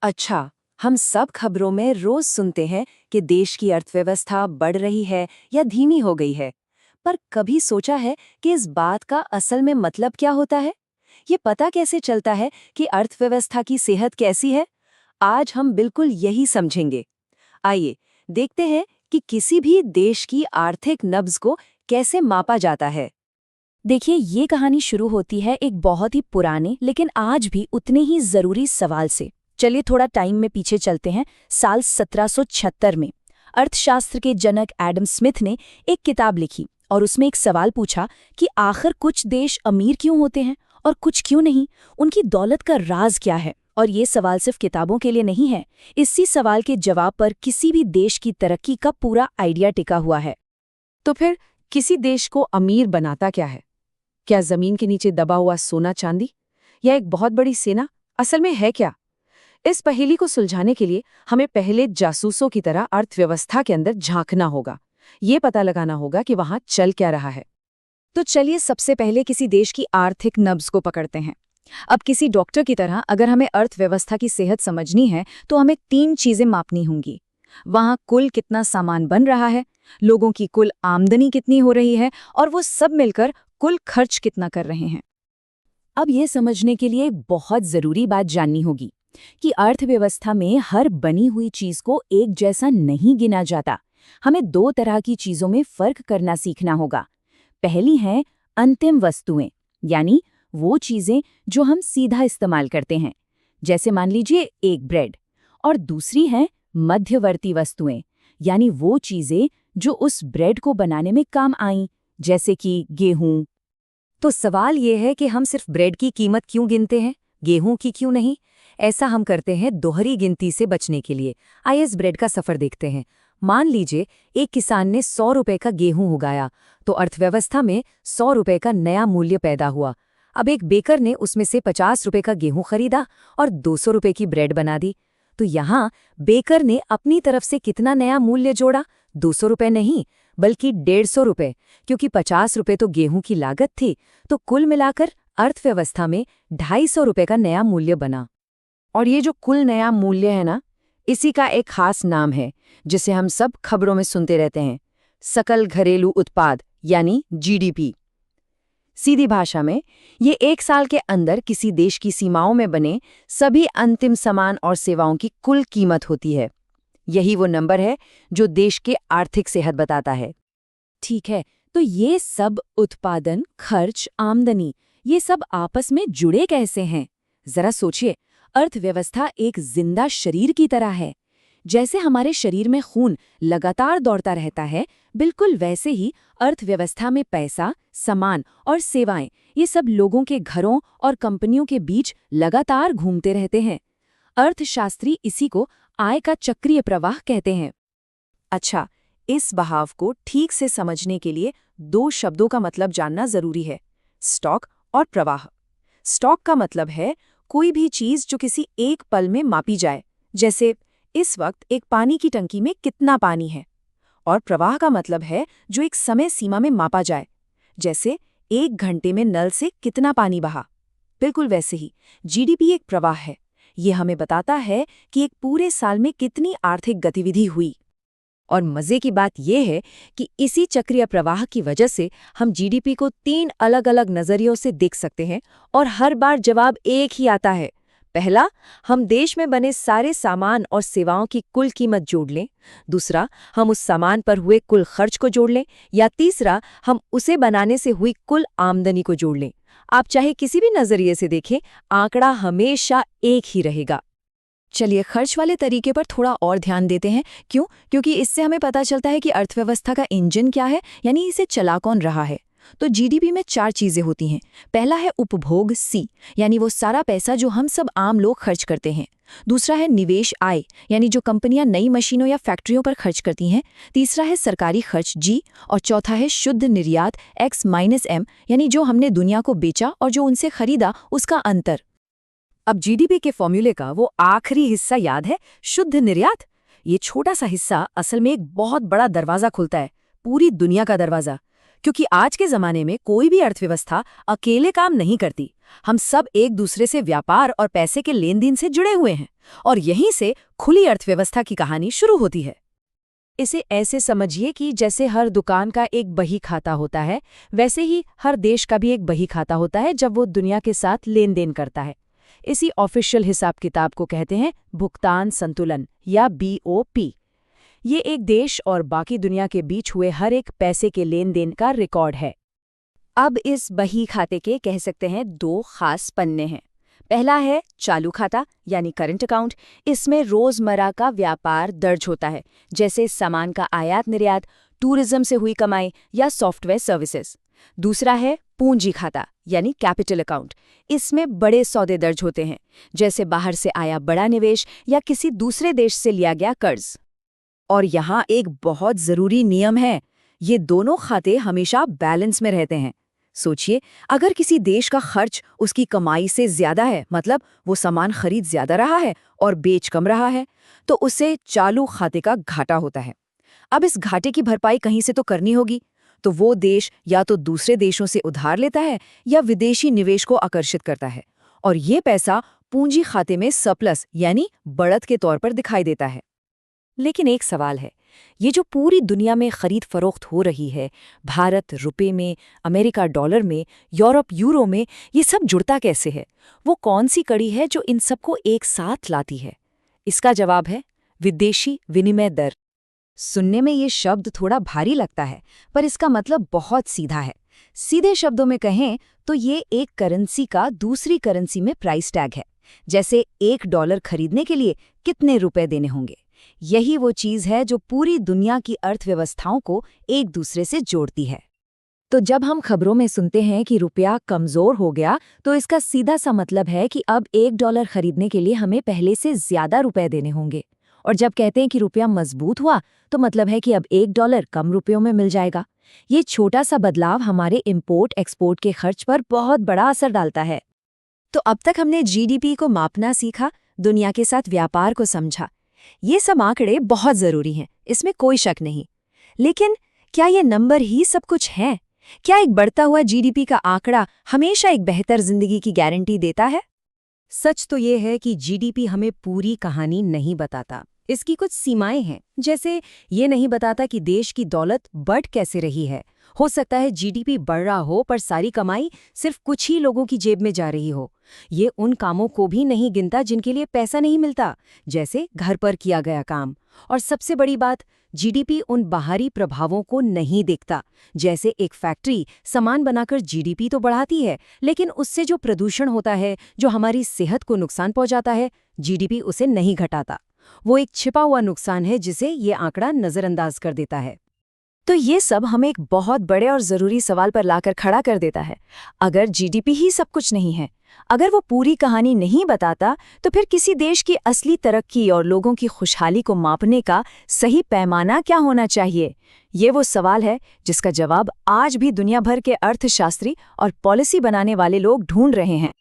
अच्छा, हम सब खबरों में रोज सुनते हैं कि देश की अर्थव्यवस्था बढ़ रही है या धीमी हो गई है। पर कभी सोचा है कि इस बात का असल में मतलब क्या होता है? ये पता कैसे चलता है कि अर्थव्यवस्था की सेहत कैसी है? आज हम बिल्कुल यही समझेंगे। आइए, देखते हैं कि किसी भी देश की आर्थिक नब्ज को कैसे मापा जाता है। देखिए, ये कहानी शुरू होती है एक बहुत ही पुराने लेकिन आज भी उतने ही जरूरी सवाल से। चलिए थोड़ा टाइम में पीछे चलते हैं, साल 1776 में। अर्थशास्त्र के जनक एडम स्मिथ ने एक किताब लिखी और उसमें एक सवाल पूछा कि आखिर कुछ देश अमीर क्यों होते हैं और कुछ क्यों नहीं, उनकी दौलत का राज क्या है। और ये सवाल सिर्फ किताबों के लिए नहीं है, इसी सवाल के जवाब पर किसी भी देश की तरक्की का पूरा आइडिया टिका हुआ है। तो फिर किसी देश को अमीर बनाता क्या है? क्या जमीन के नीचे दबा हुआ सोना चांदी या एक बहुत बड़ी सेना? असल में है क्या? इस पहेली को सुलझाने के लिए हमें पहले जासूसों की तरह अर्थव्यवस्था के अंदर झांकना होगा। ये पता लगाना होगा कि वहां चल क्या रहा है। तो चलिए सबसे पहले किसी देश की आर्थिक नब्ज को पकड़ते हैं। अब किसी डॉक्टर की तरह अगर हमें अर्थव्यवस्था की सेहत समझनी है तो हमें 3 चीजें मापनी होंगी। वहां कुल कितना सामान बन रहा है, लोगों की कुल आमदनी कितनी हो रही है और वो सब मिलकर कुल खर्च कितना कर रहे हैं। अब ये समझने के लिए बहुत जरूरी बात जाननी होगी कि अर्थव्यवस्था में हर बनी हुई चीज को एक जैसा नहीं गिना जाता। हमें 2 तरह की चीजों में फर्क करना सीखना होगा। पहली है अंतिम वस्तुएं, यानी वो चीजें जो हम सीधा इस्तेमाल करते हैं, जैसे मान लीजिए एक ब्रेड। और दूसरी है मध्यवर्ती वस्तुएं, यानी वो चीजें जो उस ब्रेड को बनाने में काम आईं, जैसे कि गेहूं। तो सवाल ये है कि हम सिर्फ ब्रेड की कीमत क्यों गिनते हैं, गेहूं की क्यों नहीं? ऐसा हम करते हैं दोहरी गिनती से बचने के लिए। आइए इस ब्रेड का सफर देखते हैं। मान लीजिए एक किसान ने 100 रुपए का गेहूं उगाया, तो अर्थव्यवस्था में 100 रुपए का नया मूल्य पैदा हुआ। अब एक बेकर ने उसमें से 50 रुपए का गेहूं खरीदा और 200 रुपए की ब्रेड बना दी। तो यहाँ बेकर ने अपनी तरफ से कितना नया मूल्य जोड़ा? 200 रुपए नहीं, बल्कि 150 रुपए, क्योंकि 50 रुपए तो गेहूं की लागत थी। तो कुल मिलाकर अर्थव्यवस्था में 250 रुपए का नया मूल्य बना। और ये जो कुल नया मूल्य है ना, इसी का एक खास नाम है जिसे हम सब खबरों में सुनते रहते हैं, सकल घरेलू उत्पाद यानी जीडीपी। सीधी भाषा में ये एक साल के अंदर किसी देश की सीमाओं में बने सभी अंतिम सामान और सेवाओं की कुल कीमत होती है। यही वो नंबर है जो देश के आर्थिक सेहत बताता है। ठीक है, तो ये सब उत्पादन, खर्च, आमदनी, ये सब आपस में जुड़े कैसे हैं? जरा सोचिए, अर्थव्यवस्था एक जिंदा शरीर की तरह है। जैसे हमारे शरीर में खून लगातार दौड़ता रहता है, बिल्कुल वैसे ही अर्थव्यवस्था में पैसा, सामान और सेवाएं, ये सब लोगों के घरों और कंपनियों के बीच लगातार घूमते रहते हैं। अर्थशास्त्री इसी को आय का चक्रीय प्रवाह कहते हैं। अच्छा, इस बहाव को ठीक से समझने के लिए 2 शब्दों का मतलब जानना जरूरी है, स्टॉक और प्रवाह। स्टॉक का मतलब है कोई भी चीज जो किसी एक पल में मापी जाए, जैसे इस वक्त एक पानी की टंकी में कितना पानी है। और प्रवाह का मतलब है जो एक समय सीमा में मापा जाए, जैसे 1 घंटे में नल से कितना पानी बहा। बिल्कुल वैसे ही जीडीपी एक प्रवाह है। ये हमें बताता है कि एक पूरे साल में कितनी आर्थिक गतिविधि हुई। और मजे की बात यह है कि इसी चक्रीय प्रवाह की वजह से हम जीडीपी को 3 अलग-अलग नजरियों से देख सकते हैं और हर बार जवाब एक ही आता है। पहला, हम देश में बने सारे सामान और सेवाओं की कुल कीमत जोड़ लें। दूसरा, हम उस सामान पर हुए कुल खर्च को जोड़ लें। या तीसरा, हम उसे बनाने से हुई कुल आमदनी को जोड़ लें। आप चाहे किसी भी नजरिए से देखें, आंकड़ा हमेशा एक ही रहेगा। चलिए खर्च वाले तरीके पर थोड़ा और ध्यान देते हैं। क्यों? क्योंकि इससे हमें पता चलता है कि अर्थव्यवस्था का इंजन क्या है, यानी इसे चला कौन रहा है। तो जीडीपी में 4 चीजें होती हैं। पहला है उपभोग, सी, यानी वो सारा पैसा जो हम सब आम लोग खर्च करते हैं। दूसरा है निवेश, आय, यानी जो कंपनियां नई मशीनों या फैक्ट्रियों पर खर्च करती हैं। तीसरा है सरकारी खर्च, जी। और चौथा है शुद्ध निर्यात, X-M, यानी जो हमने दुनिया को बेचा और जो उनसे खरीदा उसका अंतर। अब जीडीपी के फॉर्मूले का वो आखिरी हिस्सा याद है, शुद्ध निर्यात? ये छोटा सा हिस्सा असल में एक बहुत बड़ा दरवाजा खुलता है, पूरी दुनिया का दरवाजा। क्योंकि आज के जमाने में कोई भी अर्थव्यवस्था अकेले काम नहीं करती। हम सब एक दूसरे से व्यापार और पैसे के लेन देन से जुड़े हुए हैं, और यहीं से खुली अर्थव्यवस्था की कहानी शुरू होती है। इसे ऐसे समझिए कि जैसे हर दुकान का एक बही खाता होता है, वैसे ही हर देश का भी एक बही खाता होता है जब वो दुनिया के साथ लेन देन करता है। इसी ऑफिशियल हिसाब किताब को कहते हैं भुगतान संतुलन या BOP। ये एक देश और बाकी दुनिया के बीच हुए हर एक पैसे के लेन देन का रिकॉर्ड है। अब इस बही खाते के कह सकते हैं 2 खास पन्ने हैं। पहला है चालू खाता यानी करंट अकाउंट। इसमें रोजमर्रा का व्यापार दर्ज होता है, जैसे सामान का आयात निर्यात, टूरिज्म से हुई कमाई या सॉफ्टवेयर सर्विसेज। दूसरा है पूंजी खाता यानी कैपिटल अकाउंट। इसमें बड़े सौदे दर्ज होते हैं, जैसे बाहर से आया बड़ा निवेश या किसी दूसरे देश से लिया गया कर्ज। और यहाँ एक बहुत जरूरी नियम है, ये दोनों खाते हमेशा बैलेंस में रहते हैं। सोचिए, अगर किसी देश का खर्च उसकी कमाई से ज्यादा है, मतलब वो सामान खरीद ज्यादा रहा है और बेच कम रहा है, तो उसे चालू खाते का घाटा होता है। अब इस घाटे की भरपाई कहीं से तो करनी होगी, तो वो देश या तो दूसरे देशों से उधार लेता है या विदेशी निवेश को आकर्षित करता है, और ये पैसा पूंजी खाते में सरप्लस यानी बढ़त के तौर पर दिखाई देता है। लेकिन एक सवाल है, ये जो पूरी दुनिया में खरीद फरोख्त हो रही है, भारत रुपए में, अमेरिका डॉलर में, यूरोप यूरो में, ये सब जुड़ता कैसे है? वो कौन सी कड़ी है जो इन सबको एक साथ लाती है? इसका जवाब है विदेशी विनिमय दर। सुनने में ये शब्द थोड़ा भारी लगता है, पर इसका मतलब बहुत सीधा है। सीधे शब्दों में कहें तो ये एक करेंसी का दूसरी करेंसी में प्राइस टैग है। जैसे $1 खरीदने के लिए कितने रुपए देने होंगे। यही वो चीज़ है जो पूरी दुनिया की अर्थव्यवस्थाओं को एक दूसरे से जोड़ती है। तो जब हम खबरों में सुनते हैं कि रुपया कमजोर हो गया, तो इसका सीधा सा मतलब है कि अब $1 खरीदने के लिए हमें पहले से ज्यादा रुपए देने होंगे। और जब कहते हैं कि रुपया मजबूत हुआ, तो मतलब है कि अब $1 कम रुपयों में मिल जाएगा। ये छोटा सा बदलाव हमारे इंपोर्ट एक्सपोर्ट के खर्च पर बहुत बड़ा असर डालता है। तो अब तक हमने GDP को मापना सीखा, दुनिया के साथ व्यापार को समझा। ये सब आंकड़े बहुत जरूरी हैं, इसमें कोई शक नहीं। लेकिन क्या ये नंबर ही सब कुछ है? क्या एक बढ़ता हुआ GDP का आंकड़ा हमेशा एक बेहतर जिंदगी की गारंटी देता है? सच तो ये है कि GDP हमें पूरी कहानी नहीं बताता। इसकी कुछ सीमाएं हैं। जैसे ये नहीं बताता कि देश की दौलत बढ़ कैसे रही है। हो सकता है GDP बढ़ रहा हो पर सारी कमाई सिर्फ कुछ ही लोगों की जेब में जा रही हो। ये उन कामों को भी नहीं गिनता जिनके लिए पैसा नहीं मिलता, जैसे घर पर किया गया काम। और सबसे बड़ी बात, GDP उन बाहरी प्रभावों को नहीं देखता। जैसे एक फैक्ट्री सामान बनाकर GDP तो बढ़ाती है, लेकिन उससे जो प्रदूषण होता है, जो हमारी सेहत को नुकसान पहुंचाता है, GDP उसे नहीं घटाता। वो एक छिपा हुआ नुकसान है जिसे ये आंकड़ा नजरअंदाज कर देता है। तो ये सब हमें एक बहुत बड़े और जरूरी सवाल पर लाकर खड़ा कर देता है। अगर GDP ही सब कुछ नहीं है, अगर वो पूरी कहानी नहीं बताता, तो फिर किसी देश की असली तरक्की और लोगों की खुशहाली को मापने का सही पैमाना क्या होना चाहिए? ये वो सवाल है जिसका जवाब आज भी दुनिया भर के अर्थशास्त्री और पॉलिसी बनाने वाले लोग ढूंढ रहे हैं।